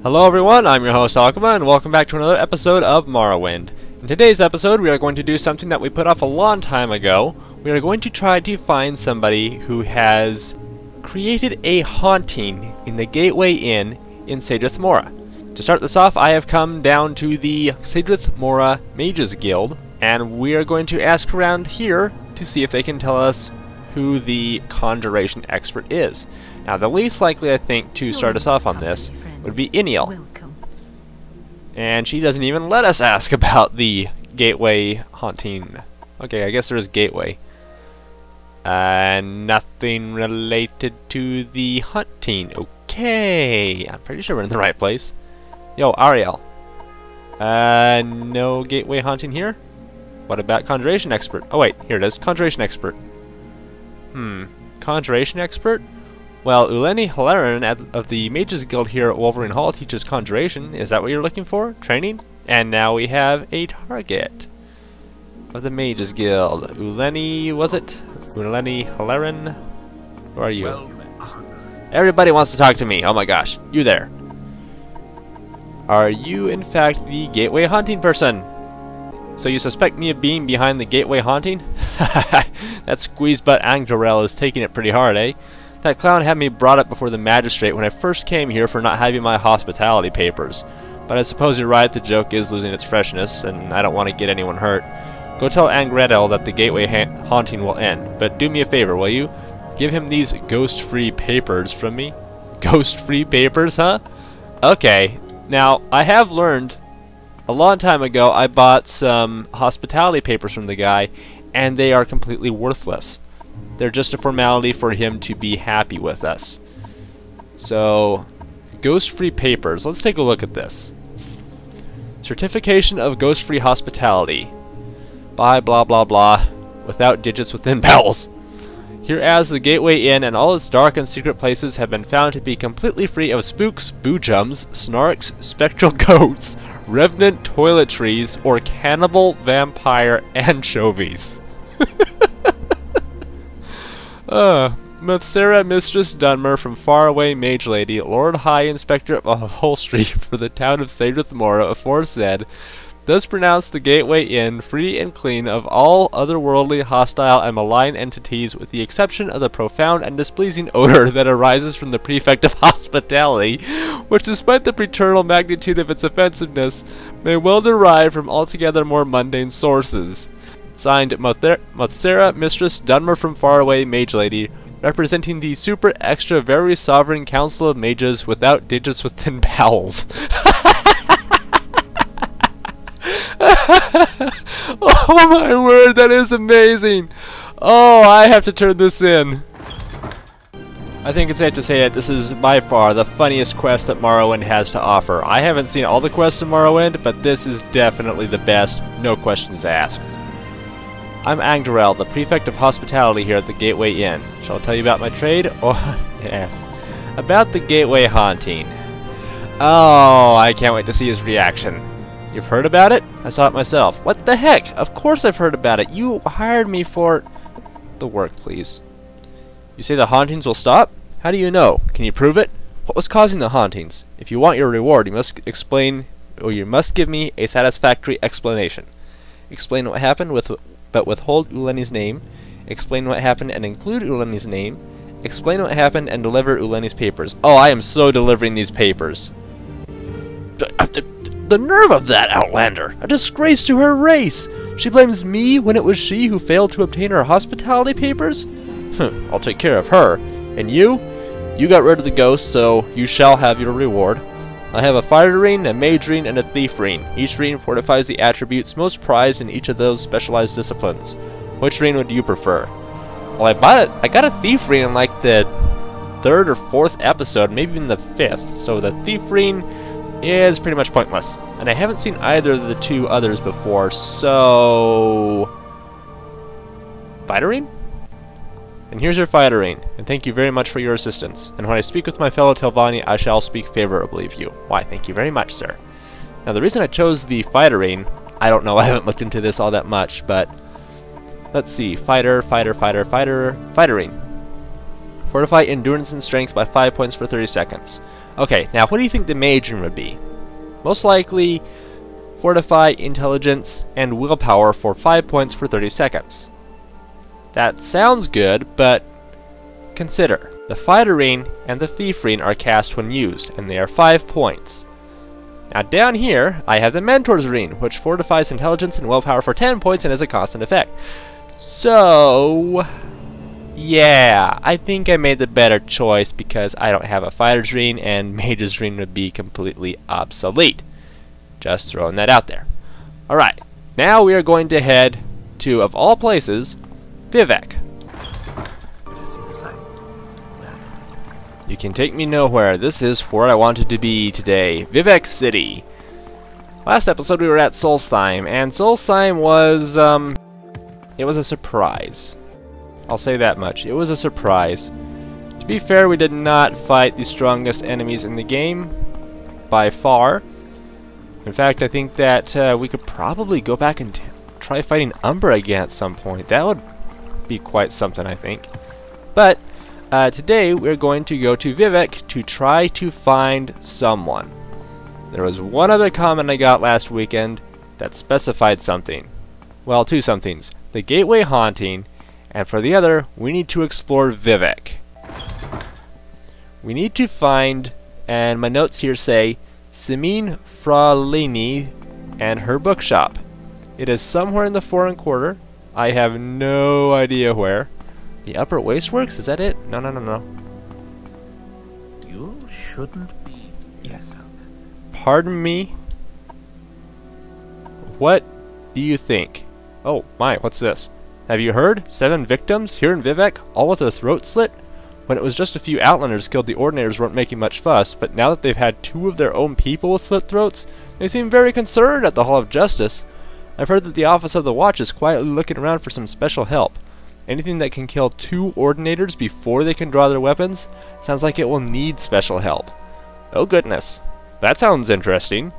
Hello everyone, I'm your host Alchema, and welcome back to another episode of Morrowind. In today's episode, we are going to do something that we put off a long time ago. We are going to try to find somebody who has created a haunting in the Gateway Inn in Sadrith Mora. To start this off, I have come down to the Sadrith Mora Mages Guild, and we are going to ask around here to see if they can tell us who the conjuration expert is. Now, the least likely, I think, to start us off on this would be Iniel. And she doesn't even let us ask about the Gateway haunting. Okay, I guess there's Gateway. Nothing related to the hunting. Okay, I'm pretty sure we're in the right place. Yo, Ariel. No Gateway haunting here? What about Conjuration Expert? Oh wait, here it is. Conjuration Expert. Conjuration Expert? Well, Uleni Halerin of the Mages Guild here at Wolverine Hall teaches Conjuration. Is that what you're looking for? Training? And now we have a target of the Mages Guild. Uleni, was it? Uleni Halerin? Who are you? Everybody wants to talk to me. Oh my gosh. You there. Are you in fact the Gateway Haunting person? So you suspect me of being behind the Gateway Haunting? That squeeze-butt Angdorel is taking it pretty hard, eh? That clown had me brought up before the magistrate when I first came here for not having my hospitality papers. But I suppose you're right, the joke is losing its freshness, and I don't want to get anyone hurt. Go tell Angredel that the Gateway haunting will end, but do me a favor, will you? Give him these ghost-free papers from me. Ghost-free papers, huh? Okay. Now, I have learned, a long time ago, I bought some hospitality papers from the guy, and they are completely worthless. They're just a formality for him to be happy with us. So, ghost-free papers. Let's take a look at this. Certification of ghost-free hospitality. By blah blah blah, without digits within vowels. Hereas the Gateway Inn and all its dark and secret places have been found to be completely free of spooks, boojums, snarks, spectral goats, revenant toiletries, or cannibal vampire anchovies. Sarah Mistress Dunmer from Faraway Mage Lady, Lord High Inspector of Upholstery for the town of Sadrith Mora aforesaid, thus pronounced the Gateway Inn free and clean of all otherworldly, hostile, and malign entities, with the exception of the profound and displeasing odor that arises from the Prefect of Hospitality, which, despite the paternal magnitude of its offensiveness, may well derive from altogether more mundane sources. Signed, Sarah Mistress Dunmer from Faraway Mage Lady, representing the super extra very sovereign council of mages without digits within vowels. Oh my word, that is amazing! Oh, I have to turn this in. I think it's safe to say that this is by far the funniest quest that Morrowind has to offer. I haven't seen all the quests in Morrowind, but this is definitely the best, no questions asked. I'm Angdorel, the Prefect of Hospitality here at the Gateway Inn. Shall I tell you about my trade? Oh, yes. About the Gateway haunting. Oh, I can't wait to see his reaction. You've heard about it? I saw it myself. What the heck? Of course I've heard about it. You hired me for the work, please. You say the hauntings will stop? How do you know? Can you prove it? What was causing the hauntings? If you want your reward, you must explain, or you must give me a satisfactory explanation. Explain what happened but withhold Uleni's name. Explain what happened and include Uleni's name. Explain what happened and deliver Uleni's papers. Oh, I am so delivering these papers. The nerve of that outlander! A disgrace to her race! She blames me when it was she who failed to obtain her hospitality papers? I'll take care of her. And you? You got rid of the ghost, so you shall have your reward. I have a fighter ring, a mage ring, and a thief ring. Each ring fortifies the attributes most prized in each of those specialized disciplines. Which ring would you prefer? Well, I got a thief ring in like the 3rd or 4th episode, maybe even the 5th. So the thief ring is pretty much pointless. And I haven't seen either of the two others before, so... Fighter ring? And here's your fighter ring, and thank you very much for your assistance. And when I speak with my fellow Telvanni, I shall speak favorably of you. Why, thank you very much, sir. Now, the reason I chose the fighter ring, I don't know, I haven't looked into this all that much, but... Let's see, fighter ring. Fortify endurance and strength by 5 points for 30 seconds. Okay, now what do you think the mage rune would be? Most likely, fortify, intelligence, and willpower for 5 points for 30 seconds. That sounds good, but consider, the fighter rune and the thief rune are cast when used, and they are 5 points. Now down here, I have the mentor's rune, which fortifies intelligence and willpower for 10 points and is a constant effect. So, yeah, I think I made the better choice because I don't have a fighter's rune and mage's rune would be completely obsolete. Just throwing that out there. Alright, now we are going to head to, of all places, Vivec. You can take me nowhere. This is where I wanted to be today. Vivec City. Last episode we were at Solstheim, and Solstheim was, it was a surprise. I'll say that much. It was a surprise. To be fair, we did not fight the strongest enemies in the game, by far. In fact, I think that we could probably go back and try fighting Umbra again at some point. That would be quite something, I think. But today we're going to go to Vivec to try to find someone. There was one other comment I got last weekend that specified something. Well, two somethings. The Gateway Haunting, and for the other, we need to explore Vivec. We need to find, and my notes here say, Simian Fralini and her bookshop. It is somewhere in the foreign quarter. I have no idea where. The Upper Wasteworks? Is that it? No. You shouldn't be. Yes, sir. Pardon me? What do you think? Oh my, what's this? Have you heard? 7 victims here in Vivec, all with their throats slit? When it was just a few Outlanders killed, the Ordinators weren't making much fuss, but now that they've had 2 of their own people with slit throats, they seem very concerned at the Hall of Justice. I've heard that the Office of the Watch is quietly looking around for some special help. Anything that can kill 2 Ordinators before they can draw their weapons sounds like it will need special help. Oh goodness, that sounds interesting.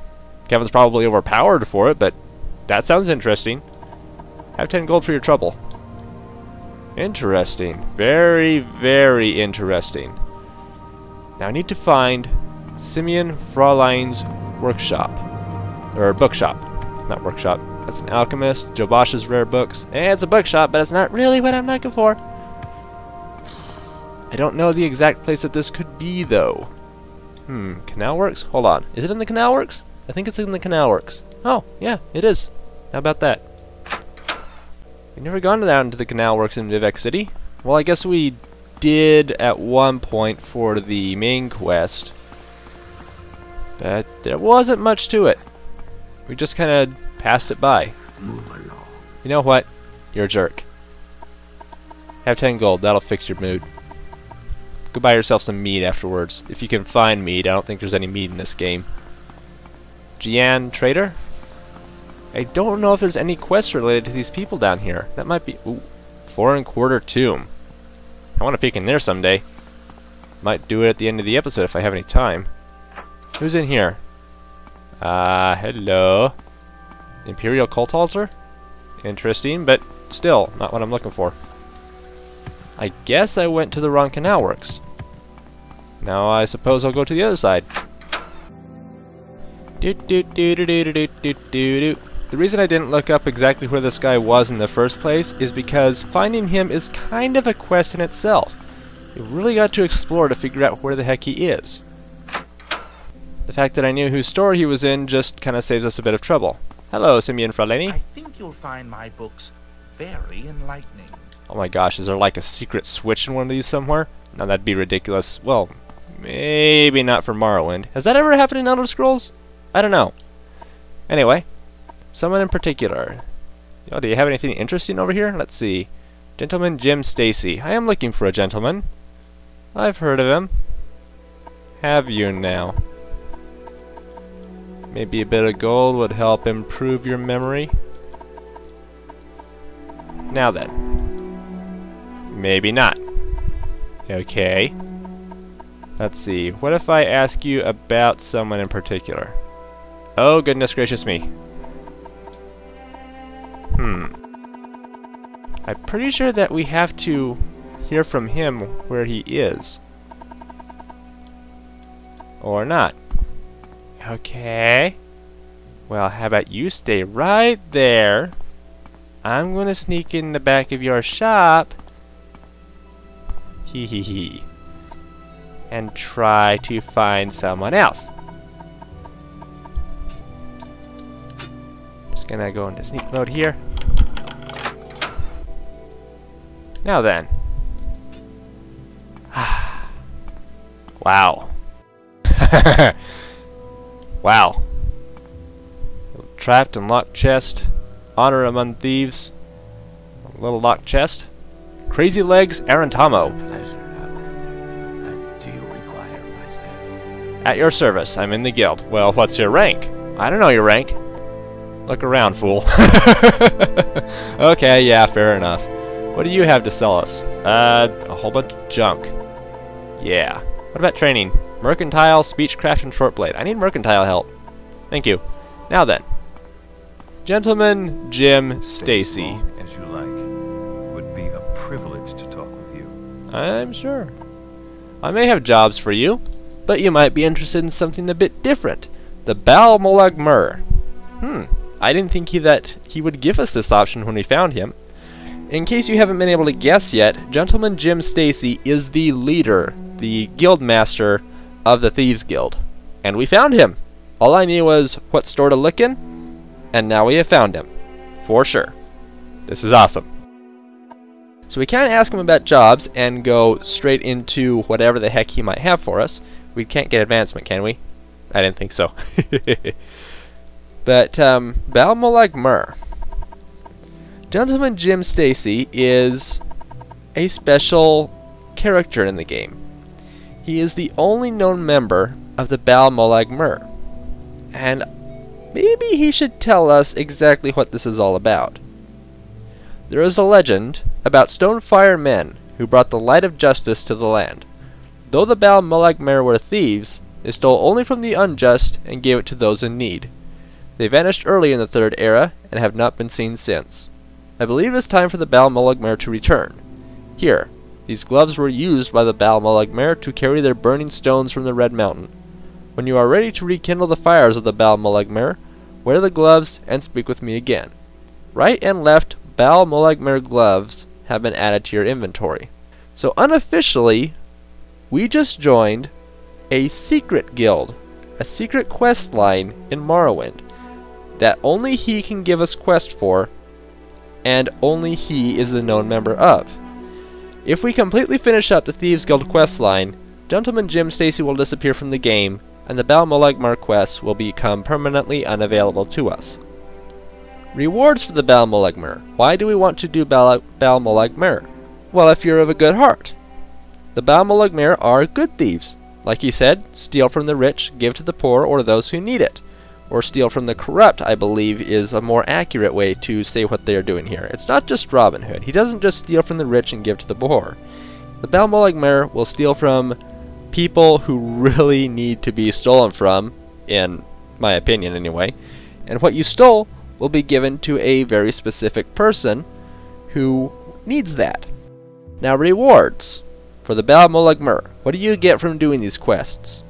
Kevin's probably overpowered for it, but that sounds interesting. Have 10 gold for your trouble. Interesting. Very, very interesting. Now I need to find Simian Fraulein's workshop. Or bookshop. Not workshop. That's an alchemist. Joe Bosch's rare books. It's a bookshop, but it's not really what I'm looking for. I don't know the exact place that this could be, though. Canal Works? Hold on. Is it in the Canal Works? I think it's in the Canal Works. Oh, yeah, it is. How about that? We've never gone down to the Canal Works in Vivec City. Well, I guess we did at one point for the main quest. But there wasn't much to it. We just kind of passed it by. Move along. You know what? You're a jerk. Have 10 gold. That'll fix your mood. Go buy yourself some meat afterwards. If you can find meat. I don't think there's any meat in this game. Jian Trader? I don't know if there's any quests related to these people down here. That might be... Ooh. Foreign Quarter Tomb. I want to peek in there someday. Might do it at the end of the episode if I have any time. Who's in here? Hello. Imperial Cult Altar? Interesting, but still, not what I'm looking for. I guess I went to the wrong Canal Works. Now I suppose I'll go to the other side. The reason I didn't look up exactly where this guy was in the first place is because finding him is kind of a quest in itself. You really got to explore to figure out where the heck he is. The fact that I knew whose store he was in just kind of saves us a bit of trouble. Hello, Simian Fraleni. I think you'll find my books very enlightening. Oh my gosh, is there like a secret switch in one of these somewhere? No, that'd be ridiculous. Well, maybe not for Morrowind. Has that ever happened in Elder Scrolls? I don't know. Anyway, someone in particular. Oh, do you have anything interesting over here? Let's see. Gentleman Jim Stacy. I am looking for a gentleman. I've heard of him. Have you now? Maybe a bit of gold would help improve your memory. Now then. Maybe not. Okay. Let's see. What if I ask you about someone in particular? Oh, goodness gracious me. I'm pretty sure that we have to hear from him where he is. Or not. Okay. Well, how about you stay right there? I'm gonna sneak in the back of your shop. Hee hee hee. And try to find someone else. Just gonna go into sneak mode here. Now then. Wow. Wow. Trapped and locked chest. Honor among thieves. A little locked chest. Crazy Legs Arantamo. Do you require my services? At your service. I'm in the guild. Well, what's your rank? I don't know your rank. Look around, fool. Okay, yeah, fair enough. What do you have to sell us? A whole bunch of junk. Yeah. What about training? Mercantile, speechcraft, and shortblade. I need mercantile help. Thank you. Now then. Gentleman Jim Stacy. As you like. It would be a privilege to talk with you. I'm sure. I may have jobs for you, but you might be interested in something a bit different. The Bal Molag Mur. I didn't think that he would give us this option when we found him. In case you haven't been able to guess yet, Gentleman Jim Stacy is the leader, the guild master of the Thieves Guild. And we found him. All I knew was what store to look in, and now we have found him. For sure. This is awesome. So we can't ask him about jobs and go straight into whatever the heck he might have for us. We can't get advancement, can we? I didn't think so. But, Bal Molag Mur. Gentleman Jim Stacy is a special character in the game. He is the only known member of the Bal Molag Mur. And maybe he should tell us exactly what this is all about. There is a legend about Stonefire men who brought the light of justice to the land. Though the Bal Molag Mur were thieves, they stole only from the unjust and gave it to those in need. They vanished early in the Third Era and have not been seen since. I believe it's time for the Bal Molag Mur to return. Here, these gloves were used by the Bal Molag Mur to carry their burning stones from the Red Mountain. When you are ready to rekindle the fires of the Bal Molag Mur, wear the gloves and speak with me again. Right and left Bal Molag Mur gloves have been added to your inventory. So unofficially, we just joined a secret guild, a secret quest line in Morrowind, that only he can give us quest for, and only he is the known member of. If we completely finish up the Thieves Guild quest line, Gentleman Jim Stacy will disappear from the game, and the Bal Molag Mur quests will become permanently unavailable to us. Rewards for the Bal Molag Mur. Why do we want to do Bal Molag Mur? Well, if you're of a good heart. The Bal Molag Mur are good thieves. Like he said, steal from the rich, give to the poor or those who need it. Or steal from the corrupt, I believe, is a more accurate way to say what they are doing here. It's not just Robin Hood. He doesn't just steal from the rich and give to the poor. The Bal Molag Mur will steal from people who really need to be stolen from, in my opinion anyway. And what you stole will be given to a very specific person who needs that. Now, rewards for the Bal Molag Mur. What do you get from doing these quests?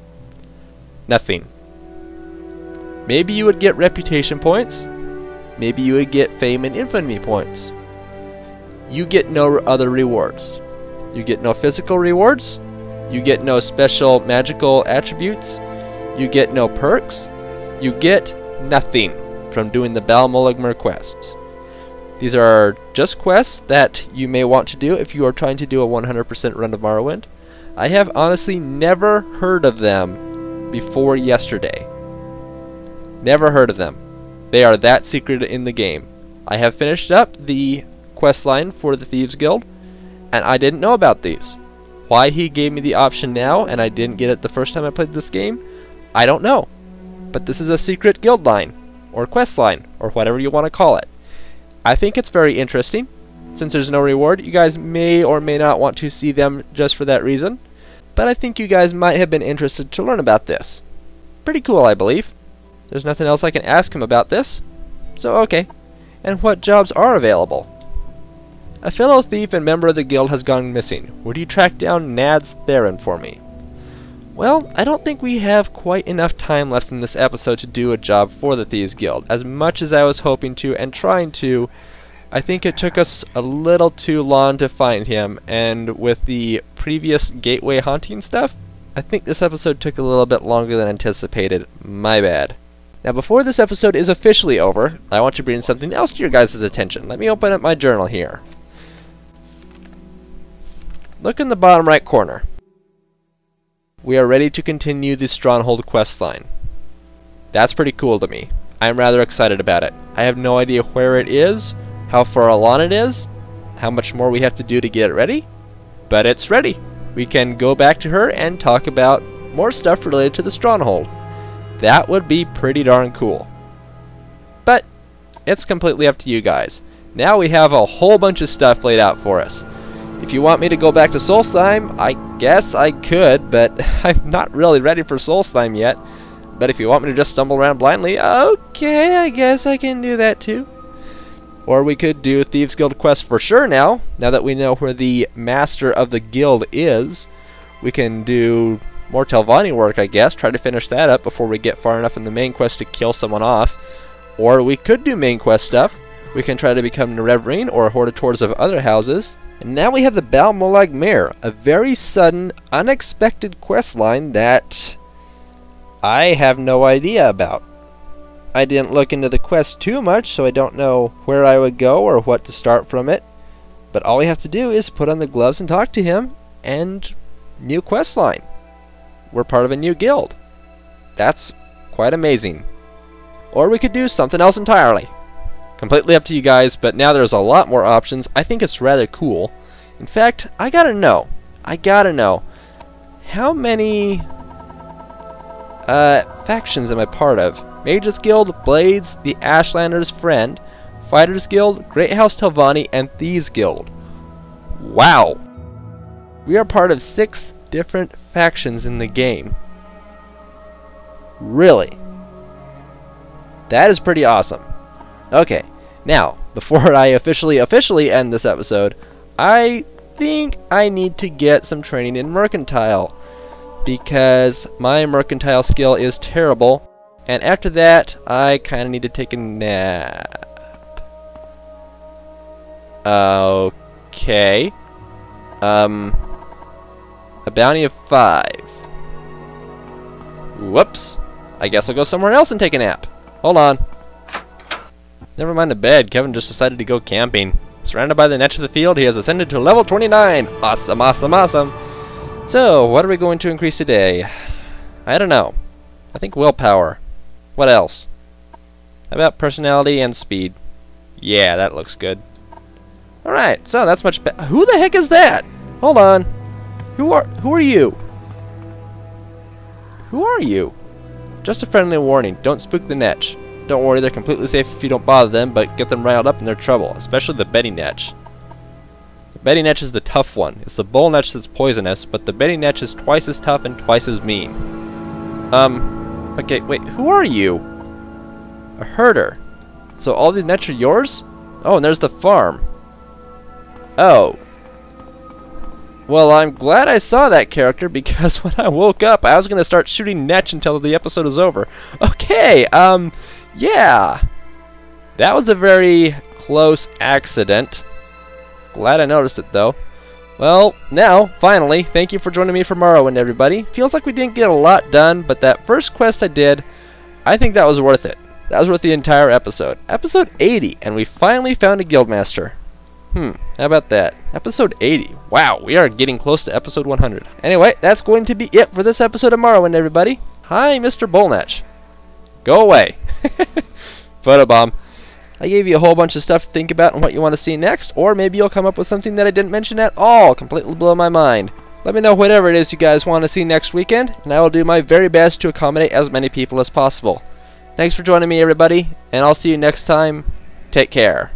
Nothing. Maybe you would get reputation points. Maybe you would get fame and infamy points. You get no other rewards. You get no physical rewards. You get no special magical attributes. You get no perks. You get nothing from doing the Bal Molag Mur quests. These are just quests that you may want to do if you are trying to do a 100% run of Morrowind. I have honestly never heard of them before yesterday. Never heard of them. They are that secret in the game. I have finished up the quest line for the Thieves Guild, and I didn't know about these. Why he gave me the option now and I didn't get it the first time I played this game, I don't know. But this is a secret guild line, or quest line, or whatever you want to call it. I think it's very interesting. Since there's no reward, you guys may or may not want to see them just for that reason. But I think you guys might have been interested to learn about this. Pretty cool, I believe. There's nothing else I can ask him about this. So okay. And what jobs are available? A fellow thief and member of the guild has gone missing. Would you track down Nad's Theron for me? Well, I don't think we have quite enough time left in this episode to do a job for the Thieves Guild. As much as I was hoping to and trying to, I think it took us a little too long to find him, and with the previous gateway haunting stuff, I think this episode took a little bit longer than anticipated. My bad. Now, before this episode is officially over, I want to bring something else to your guys' attention. Let me open up my journal here. Look in the bottom right corner. We are ready to continue the Stronghold questline. That's pretty cool to me. I'm rather excited about it. I have no idea where it is, how far along it is, how much more we have to do to get it ready, but it's ready. We can go back to her and talk about more stuff related to the Stronghold. That would be pretty darn cool. But it's completely up to you guys. Now we have a whole bunch of stuff laid out for us. If you want me to go back to Solstheim, I guess I could, but I'm not really ready for Solstheim yet. But if you want me to just stumble around blindly, okay, I guess I can do that too. Or we could do Thieves Guild quest for sure now that we know where the master of the guild is. We can do more Telvanni work, I guess, try to finish that up before we get far enough in the main quest to kill someone off. Or we could do main quest stuff. We can try to become Nerevar or Hortators of other houses. And now we have the Bal Molag Mare, a very sudden, unexpected quest line that I have no idea about. I didn't look into the quest too much, so I don't know where I would go or what to start from it. But all we have to do is put on the gloves and talk to him, and new quest line. We're part of a new guild. That's quite amazing. Or we could do something else entirely. Completely up to you guys, but now there's a lot more options. I think it's rather cool. In fact, I gotta know, how many factions am I part of? Mages Guild, Blades, the Ashlander's Friend, Fighters Guild, Great House Telvanni, and Thieves Guild. Wow! We are part of 6 different factions in the game. Really? That is pretty awesome. Okay, now, before I officially end this episode, I think I need to get some training in Mercantile, because my Mercantile skill is terrible, and after that, I kind of need to take a nap. Okay. A bounty of 5. Whoops. I guess I'll go somewhere else and take a nap. Hold on. Never mind the bed. Kevin just decided to go camping. Surrounded by the niche of the field, he has ascended to level 29. Awesome, awesome, awesome. So, what are we going to increase today? I don't know. I think willpower. What else? How about personality and speed? Yeah, that looks good. Alright, so that's much better. Who the heck is that? Hold on. Who are you? Who are you? Just a friendly warning. Don't spook the netch. Don't worry, they're completely safe if you don't bother them, but get them riled up and they're trouble, especially the Betty Netch. The Betty Netch is the tough one. It's the Bull Netch that's poisonous, but the Betty Netch is twice as tough and twice as mean. Okay, wait, who are you? A herder. So all these Netch are yours? Oh, and there's the farm. Oh. Well, I'm glad I saw that character, because when I woke up, I was going to start shooting Netch until the episode is over. Okay, yeah. That was a very close accident. Glad I noticed it, though. Well, now, finally, thank you for joining me for Morrowind, everybody. Feels like we didn't get a lot done, but that first quest I did, I think that was worth it. That was worth the entire episode. Episode 80, and we finally found a guildmaster. How about that? Episode 80. Wow, we are getting close to episode 100. Anyway, that's going to be it for this episode of Morrowind, everybody. Hi, Mr. Bullnetch. Go away. Photobomb. I gave you a whole bunch of stuff to think about and what you want to see next, or maybe you'll come up with something that I didn't mention at all. Completely blow my mind. Let me know whatever it is you guys want to see next weekend, and I will do my very best to accommodate as many people as possible. Thanks for joining me, everybody, and I'll see you next time. Take care.